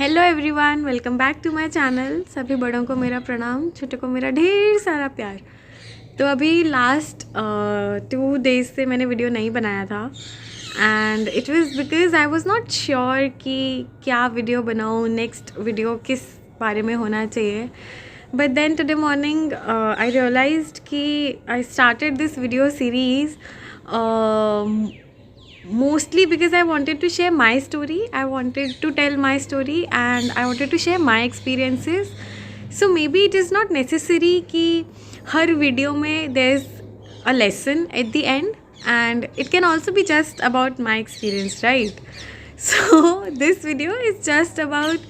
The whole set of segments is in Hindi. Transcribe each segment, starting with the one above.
Hello everyone, welcome back to my channel. सभी बड़ों को मेरा प्रणाम, छोटों को मेरा ढेर सारा प्यार। तो अभी लास्ट 2 डेज से मैंने वीडियो नहीं बनाया था and it was because I was not sure कि क्या वीडियो बनाऊँ, नेक्स्ट वीडियो किस बारे में होना चाहिए। But then today morning I realised कि I started this video series mostly because I wanted to share my story. I wanted to tell my story and I wanted to share my experiences. So maybe it is not necessary कि हर वीडियो में there's a lesson at the end and it can also be just about my experience, right? So this video is just about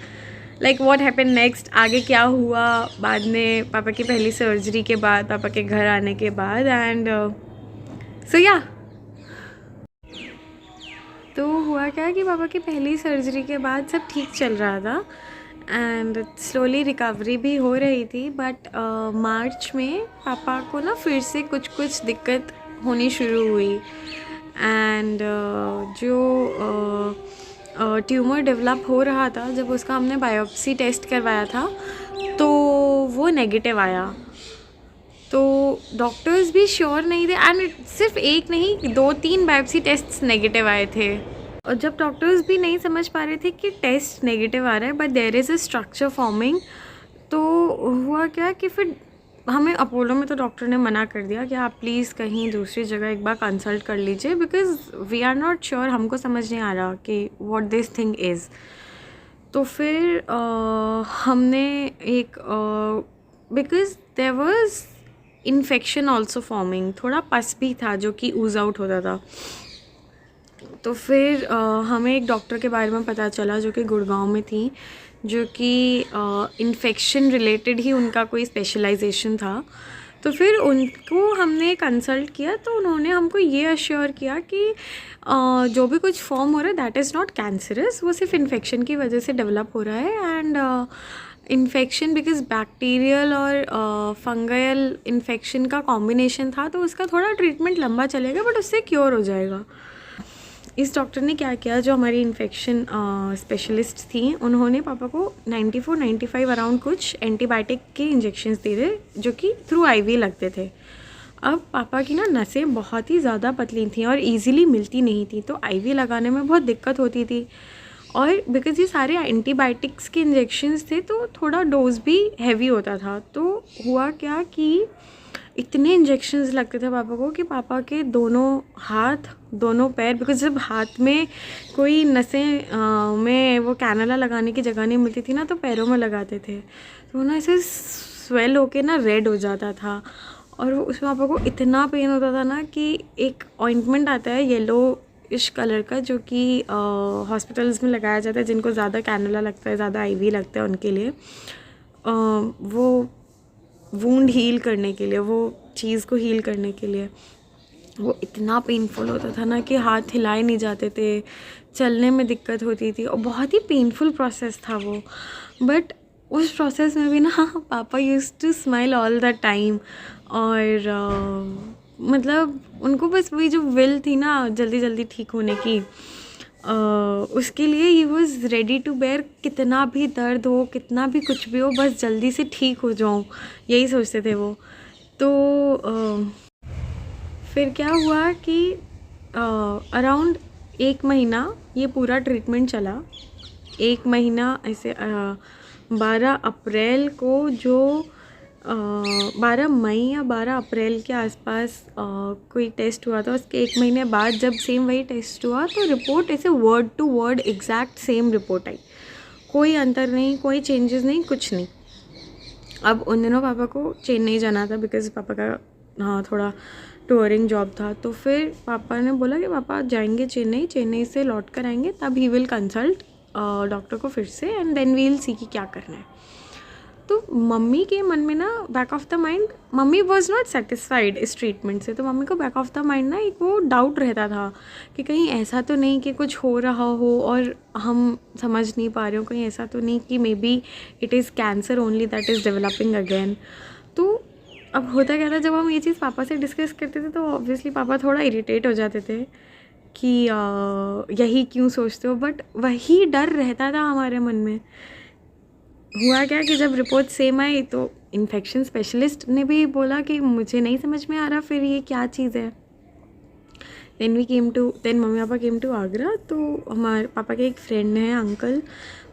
like what happened next, आगे क्या हुआ बाद में पापा की पहली सर्जरी के बाद, पापा के घर आने के बाद एंड so yeah. तो हुआ क्या कि पापा की पहली सर्जरी के बाद सब ठीक चल रहा था एंड स्लोली रिकवरी भी हो रही थी। बट मार्च में पापा को ना फिर से कुछ दिक्कत होनी शुरू हुई एंड जो ट्यूमर डेवलप हो रहा था, जब उसका हमने बायोप्सी टेस्ट करवाया था तो वो नेगेटिव आया। तो डॉक्टर्स भी श्योर नहीं थे एंड सिर्फ एक नहीं 2-3 बायोप्सी टेस्ट्स नेगेटिव आए थे। और जब डॉक्टर्स भी नहीं समझ पा रहे थे कि टेस्ट नेगेटिव आ रहा है but there is a structure forming, तो हुआ क्या कि फिर हमें अपोलो में तो डॉक्टर ने मना कर दिया कि आप प्लीज़ कहीं दूसरी जगह एक बार कंसल्ट कर लीजिए because we are not sure, हमको समझ नहीं आ रहा कि व्हाट दिस थिंग इज़। तो फिर हमने एक because there was infection also forming, थोड़ा पस भी था जो कि ऊज आउट होता था। तो फिर हमें एक डॉक्टर के बारे में पता चला जो कि गुड़गांव में थी, जो कि इन्फेक्शन रिलेटेड ही उनका कोई स्पेशलाइजेशन था। तो फिर उनको हमने कंसल्ट किया तो उन्होंने हमको ये अश्योर किया कि जो भी कुछ फॉर्म हो रहा है दैट इज़ नॉट कैंसरस, वो सिर्फ इन्फेक्शन की वजह से डेवलप हो रहा है एंड इन्फेक्शन बिकॉज बैक्टीरियल और फंगल इन्फेक्शन का कॉम्बिनेशन था, तो उसका थोड़ा ट्रीटमेंट लंबा चलेगा बट उससे क्योर हो जाएगा। इस डॉक्टर ने क्या किया, जो हमारी इन्फेक्शन स्पेशलिस्ट थी, उन्होंने पापा को 94-95 अराउंड कुछ एंटीबायोटिक के इंजेक्शंस दे रहे जो कि थ्रू आईवी लगते थे। अब पापा की ना नसें बहुत ही ज़्यादा पतली थी और इजीली मिलती नहीं थी, तो आईवी लगाने में बहुत दिक्कत होती थी। और बिकॉज़ ये सारे एंटीबायोटिक्स के इंजेक्शंस थे तो थोड़ा डोज भी हैवी होता था। तो हुआ क्या कि इतने इंजेक्शंस लगते थे पापा को कि पापा के दोनों हाथ, दोनों पैर, बिकॉज जब हाथ में कोई नसें में वो कैनुला लगाने की जगह नहीं मिलती थी ना, तो पैरों में लगाते थे, तो ना ऐसे स्वेल होके ना रेड हो जाता था। और वो उसमें पापा को इतना पेन होता था ना कि एक ऑइंटमेंट आता है येलो इश कलर का जो कि हॉस्पिटल्स में लगाया जाता है, जिनको ज़्यादा कैनुला लगता है, ज़्यादा आईवी लगता है, उनके लिए वो वूंड हील करने के लिए, वो चीज़ को हील करने के लिए। वो इतना पेनफुल होता था ना कि हाथ हिलाए नहीं जाते थे, चलने में दिक्कत होती थी और बहुत ही पेनफुल प्रोसेस था वो। बट उस प्रोसेस में भी ना पापा used to smile all the time और मतलब उनको बस वही जो विल थी ना जल्दी जल्दी ठीक होने की, उसके लिए ही वॉज रेडी टू बेयर, कितना भी दर्द हो, कितना भी कुछ भी हो, बस जल्दी से ठीक हो जाऊँ, यही सोचते थे वो। तो फिर क्या हुआ कि अराउंड 1 महीना ये पूरा ट्रीटमेंट चला। 1 महीना ऐसे 12 अप्रैल को जो 12 मई या 12 अप्रैल के आसपास कोई टेस्ट हुआ था, उसके 1 महीने बाद जब सेम वही टेस्ट हुआ तो रिपोर्ट ऐसे word to word exact same report आई, कोई अंतर नहीं, कोई चेंजेस नहीं, कुछ नहीं। अब उन दिनों पापा को चेन्नई जाना था बिकॉज पापा का थोड़ा टूरिंग जॉब था। तो फिर पापा ने बोला कि पापा जाएंगे चेन्नई से लौट कर आएंगे, तब ही विल कंसल्ट डॉक्टर को फिर से एंड देन वील सी कि क्या करना है। तो मम्मी के मन में ना back of the mind, mummy was not satisfied इस ट्रीटमेंट से, तो मम्मी को बैक ऑफ द माइंड ना एक वो डाउट रहता था कि कहीं ऐसा तो नहीं कि कुछ हो रहा हो और हम समझ नहीं पा रहे हो, कहीं ऐसा तो नहीं कि may be it is cancer only that is developing again. तो अब होता क्या था, जब हम ये चीज़ पापा से डिस्कस करते थे तो ऑब्वियसली पापा थोड़ा इरिटेट हो जाते थे कि यही क्यों सोचते हो, बट वही डर रहता था हमारे मन में। हुआ क्या कि जब रिपोर्ट सेम आई तो इन्फेक्शन स्पेशलिस्ट ने भी बोला कि मुझे नहीं समझ में आ रहा फिर ये क्या चीज़ है। Then mummy papa came to Agra. तो हमारे पापा के एक फ्रेंड हैं अंकल,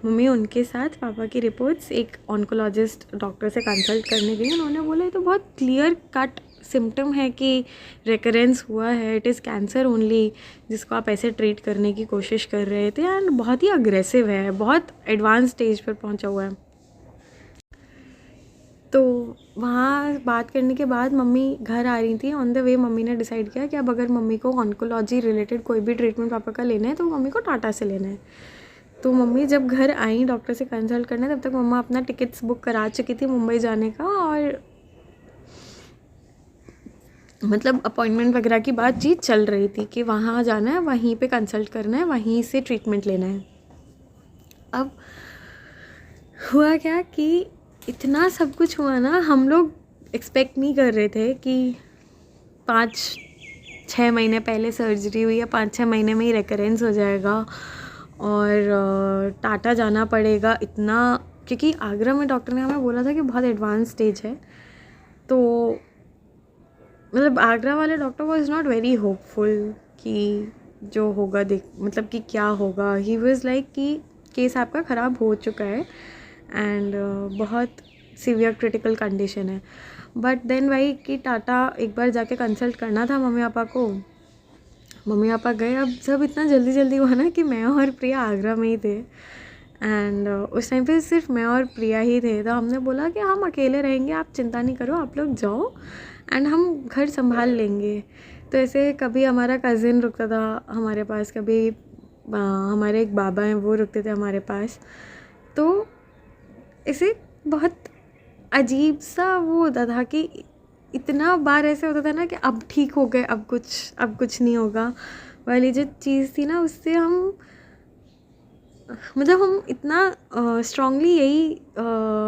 मम्मी उनके साथ पापा की रिपोर्ट्स एक ऑन्कोलॉजिस्ट डॉक्टर से कंसल्ट करने गई। उन्होंने बोला ये तो बहुत क्लियर कट सिम्टम है कि रिकरेंस हुआ है, इट इज़ कैंसर ओनली, जिसको आप ऐसे ट्रीट करने की कोशिश कर रहे थे, एंड बहुत ही अग्रेसिव है, बहुत एडवांस स्टेज पर पहुंचा हुआ है। तो वहाँ बात करने के बाद मम्मी घर आ रही थी, ऑन द वे मम्मी ने डिसाइड किया कि अब अगर मम्मी को ऑन्कोलॉजी रिलेटेड कोई भी ट्रीटमेंट पापा का लेना है तो मम्मी को टाटा से लेना है। तो मम्मी जब घर आई डॉक्टर से कंसल्ट करने, तब तक मम्मा अपना टिकट्स बुक करा चुकी थी मुंबई जाने का, और मतलब अपॉइंटमेंट वगैरह की बातचीत चल रही थी कि वहाँ जाना है, वहीं पे कंसल्ट करना है, वहीं से ट्रीटमेंट लेना है। अब हुआ क्या कि इतना सब कुछ हुआ ना, हम लोग एक्सपेक्ट नहीं कर रहे थे कि 5-6 महीने पहले सर्जरी हुई है, 5-6 महीने में ही रेकरेंस हो जाएगा और टाटा जाना पड़ेगा इतना, क्योंकि आगरा में डॉक्टर ने हमें बोला था कि बहुत एडवांस स्टेज है। तो मतलब आगरा वाले doctor was not very hopeful कि जो होगा मतलब कि क्या होगा। ही वॉज लाइक कि केस आपका ख़राब हो चुका है एंड बहुत सीवियर क्रिटिकल कंडीशन है। बट देन वही कि टाटा एक बार जाके कंसल्ट करना था मम्मी पापा को। मम्मी पापा गए। अब सब इतना जल्दी जल्दी हुआ ना कि मैं और प्रिया आगरा में ही थे, एंड उस टाइम पे सिर्फ मैं और प्रिया ही थे। तो हमने बोला कि हम अकेले रहेंगे, आप चिंता नहीं करो, आप लोग जाओ एंड हम घर संभाल लेंगे। तो ऐसे कभी हमारा कज़िन रुकता था हमारे पास, कभी हमारे एक बाबा हैं वो रुकते थे हमारे पास। तो ऐसे बहुत अजीब सा वो होता था कि इतना बार ऐसे होता था ना कि अब ठीक हो गए, अब कुछ नहीं होगा वाली जो चीज़ थी ना, उससे हम मतलब हम इतना स्ट्रांगली यही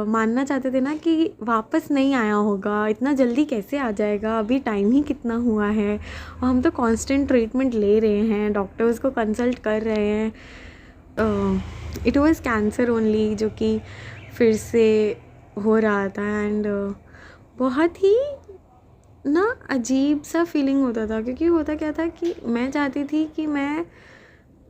मानना चाहते थे ना कि वापस नहीं आया होगा, इतना जल्दी कैसे आ जाएगा, अभी टाइम ही कितना हुआ है और हम तो कांस्टेंट ट्रीटमेंट ले रहे हैं, डॉक्टर्स को कंसल्ट कर रहे हैं। इट वाज कैंसर ओनली जो कि फिर से हो रहा था, एंड बहुत ही ना अजीब सा फीलिंग होता था। क्योंकि होता क्या था कि मैं चाहती थी कि मैं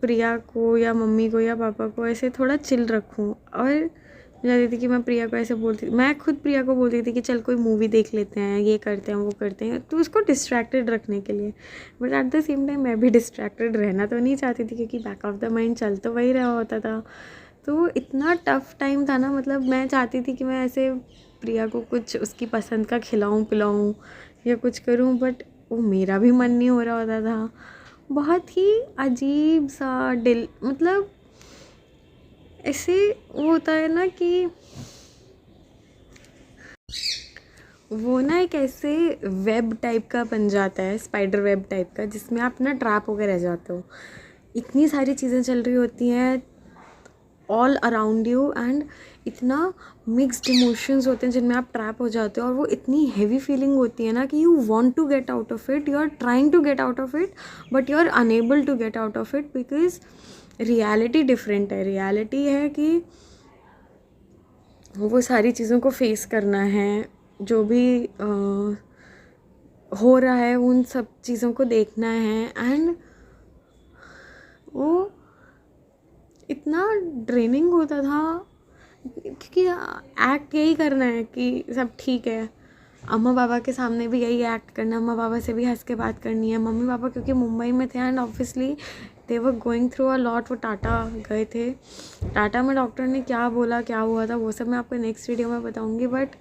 प्रिया को या मम्मी को या पापा को ऐसे थोड़ा चिल रखूं, और मैं चाहती थी कि मैं प्रिया को ऐसे मैं खुद प्रिया को बोलती थी कि चल कोई मूवी देख लेते हैं, ये करते हैं वो करते हैं, तो उसको डिस्ट्रैक्टेड रखने के लिए। But at the same time मैं भी डिस्ट्रैक्टेड रहना तो नहीं चाहती थी, क्योंकि बैक ऑफ द माइंड चल तो वही रहा होता था। तो इतना टफ़ टाइम था ना, मतलब मैं चाहती थी कि मैं ऐसे प्रिया को कुछ उसकी पसंद का खिलाऊं पिलाऊं या कुछ करूं, बट वो मेरा भी मन नहीं हो रहा होता था। बहुत ही अजीब सा मतलब ऐसे वो होता है ना कि वो ना एक ऐसे वेब टाइप का बन जाता है, स्पाइडर वेब टाइप का, जिसमें आप ना ट्रैप होकर रह जाते हो। इतनी सारी चीज़ें चल रही होती हैं ऑल अराउंड यू, एंड इतना मिक्स्ड इमोशंस होते हैं जिनमें आप ट्रैप हो जाते हो, और वो इतनी हैवी फीलिंग होती है ना कि you want to get out of it, you are trying to get out of it, but you are unable to get out of it, because reality different है। रियलिटी है कि वो सारी चीज़ों को फेस करना है, जो भी हो रहा है उन सब चीज़ों को देखना है, एंड वो इतना ड्रेनिंग होता था क्योंकि एक्ट यही करना है कि सब ठीक है। अम्मा पापा के सामने भी यही एक्ट करना, अम्मा पापा से भी हंस के बात करनी है। मम्मी पापा क्योंकि मुंबई में थे and obviously they were going through a lot. वो टाटा गए थे, टाटा में डॉक्टर ने क्या बोला क्या हुआ था वो सब मैं आपको नेक्स्ट वीडियो में बताऊँगी। बट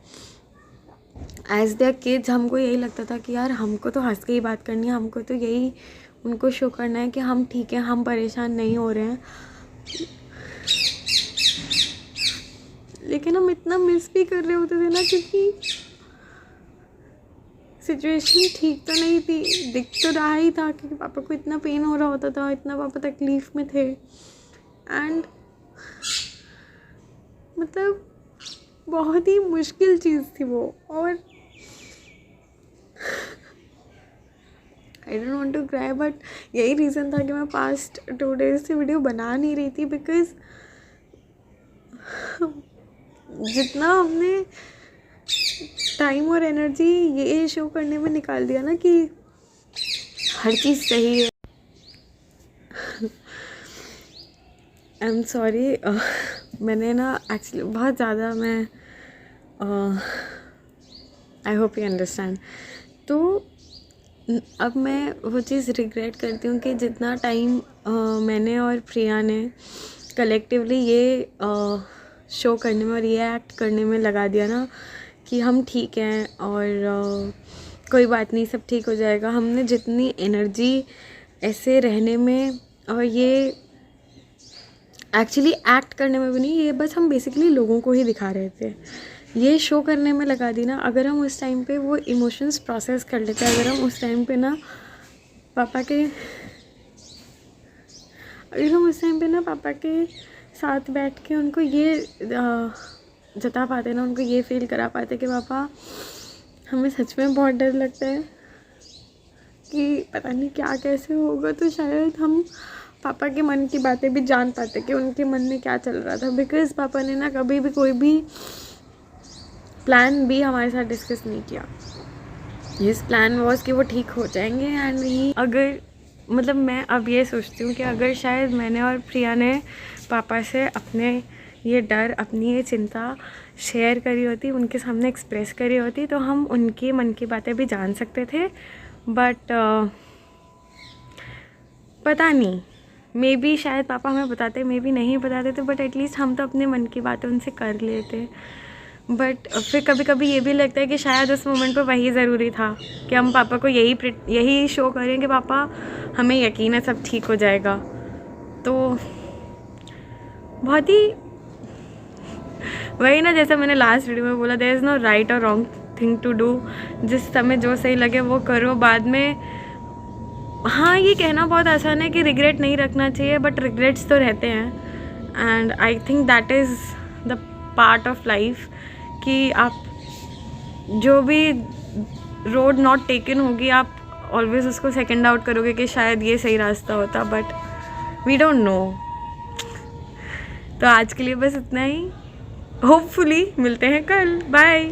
एज द किड्स हमको यही लगता था कि यार हमको तो हंस के ही बात करनी है, हमको तो यही उनको शो करना है कि हम ठीक है, हम परेशान नहीं हो रहे हैं। लेकिन हम इतना मिस भी कर रहे होते थे ना, क्योंकि सिचुएशन ठीक तो नहीं थी, दिख तो रहा ही था क्योंकि पापा को इतना पेन हो रहा होता था, इतना पापा तकलीफ़ में थे, एंड मतलब बहुत ही मुश्किल चीज़ थी वो। और I don't want to cry, but यही रीज़न था कि मैं पास्ट 2 days से वीडियो बना नहीं रही थी, बिकॉज जितना हमने टाइम और एनर्जी ये शो करने में निकाल दिया ना कि हर चीज़ सही है। आई एम सॉरी, मैंने ना एक्चुअली बहुत ज़्यादा मैं आई होप यू अंडरस्टैंड। तो अब मैं वो चीज़ रिग्रेट करती हूँ कि जितना टाइम मैंने और प्रिया ने कलेक्टिवली ये शो करने में और ये एक्ट करने में लगा दिया ना कि हम ठीक हैं और कोई बात नहीं, सब ठीक हो जाएगा। हमने जितनी एनर्जी ऐसे रहने में और ये एक्चुअली एक्ट करने में भी नहीं, ये बस हम बेसिकली लोगों को ही दिखा रहे थे, ये शो करने में लगा दी ना। अगर हम उस टाइम पे वो इमोशंस प्रोसेस कर लेते, अगर हम उस टाइम पे ना पापा के साथ बैठ के उनको ये जता पाते ना, उनको ये फील करा पाते कि पापा हमें सच में बहुत डर लगता है कि पता नहीं क्या कैसे होगा, तो शायद हम पापा के मन की बातें भी जान पाते कि उनके मन में क्या चल रहा था। बिकॉज़ पापा ने ना कभी भी कोई भी प्लान भी हमारे साथ डिस्कस नहीं किया। हिज प्लान वॉज कि वो ठीक हो जाएंगे एंड ही, अगर मतलब मैं अब ये सोचती हूँ कि अगर शायद मैंने और प्रिया ने पापा से अपने ये डर, अपनी ये चिंता शेयर करी होती, उनके सामने एक्सप्रेस करी होती, तो हम उनके मन की बातें भी जान सकते थे। बट पता नहीं, मे बी शायद पापा हमें बताते, मे बी नहीं बताते थे, बट एटलीस्ट हम तो अपने मन की बातें उनसे कर लेते। बट फिर कभी कभी ये भी लगता है कि शायद उस मोमेंट पर वही ज़रूरी था कि हम पापा को यही शो करें कि पापा हमें यकीन है सब ठीक हो जाएगा। तो बहुत ही वही ना, जैसे मैंने लास्ट वीडियो में बोला, देयर इज़ नो राइट और रॉन्ग थिंग टू डू। जिस समय जो सही लगे वो करो, बाद में हाँ ये कहना बहुत आसान है कि रिग्रेट नहीं रखना चाहिए, बट रिग्रेट्स तो रहते हैं। And I think that is the part of life कि आप जो भी रोड नॉट टेकन होगी, आप ऑलवेज उसको सेकंड आउट करोगे कि शायद ये सही रास्ता होता, बट वी डोंट नो। तो आज के लिए बस इतना ही, होपफुली मिलते हैं कल, बाय।